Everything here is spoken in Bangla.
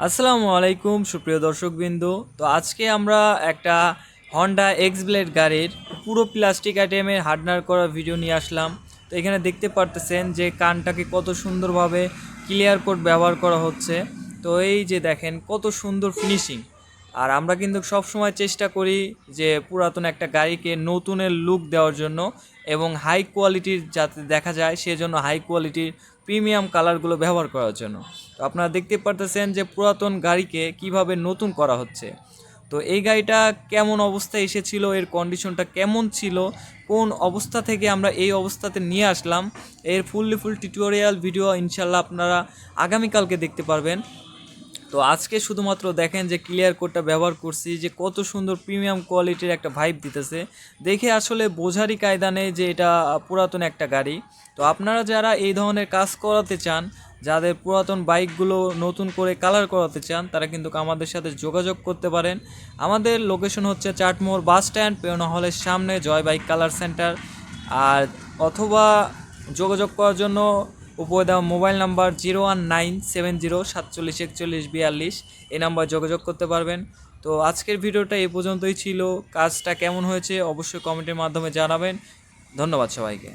আসসালামু আলাইকুম সুপ্রিয় দর্শকবৃন্দ। তো আজকে আমরা একটা হন্ডা এক্স ব্লেড গাড়ির পুরো প্লাস্টিক আইটেমের হার্ডনার করা ভিডিও নিয়ে আসলাম। তো এখানে দেখতে পারতেছেন যে কানটাকে কত সুন্দরভাবে ক্লিয়ার কোট ব্যবহার করা হচ্ছে। তো এই যে দেখেন কত সুন্দর ফিনিশিং। আর আমরা কিন্তু সবসময় চেষ্টা করি যে পুরাতন একটা গাড়িকে নতুনের লুক দেওয়ার জন্য এবং হাই কোয়ালিটির যাতে দেখা যায় সেজন্য হাই কোয়ালিটির প্রিমিয়াম কালারগুলো ব্যবহার করার জন্য। তো আপনারা দেখতে পারতেছেন যে পুরাতন গাড়িকে কিভাবে নতুন করা হচ্ছে। তো এই গাড়িটা কেমন অবস্থায় এসেছিল, এর কন্ডিশনটা কেমন ছিল, কোন অবস্থা থেকে আমরা এই অবস্থাতে নিয়ে আসলাম, এর ফুল টিউটোরিয়াল ভিডিও ইনশাল্লাহ আপনারা আগামীকালকে দেখতে পারবেন। তো আজকে শুধুমাত্র দেখেন যে ক্লিয়ার কোডটা ব্যবহার করছি, যে কত সুন্দর প্রিমিয়াম কোয়ালিটির একটা ভাইব দিতেছে। দেখে আসলে বোঝারই কায়দা নেই যে এটা পুরাতন একটা গাড়ি। তো আপনারা যারা এই ধরনের কাজ করাতে চান, যাদের পুরাতন বাইকগুলো নতুন করে কালার করাতে চান, তারা কিন্তু আমাদের সাথে যোগাযোগ করতে পারেন। আমাদের লোকেশন হচ্ছে চাটমোহর বাস স্ট্যান্ড, পেওনা হলের সামনে, জয় বাইক কালার সেন্টার। আর অথবা যোগাযোগ করার জন্য উপরে দেওয়া মোবাইল নাম্বার 01970 474142 এই নাম্বার যোগাযোগ করতে পারবেন। তো আজকের ভিডিওটা এই পর্যন্তই ছিল। কাজটা কেমন হয়েছে অবশ্যই কমেন্টের মাধ্যমে জানাবেন। ধন্যবাদ সবাইকে।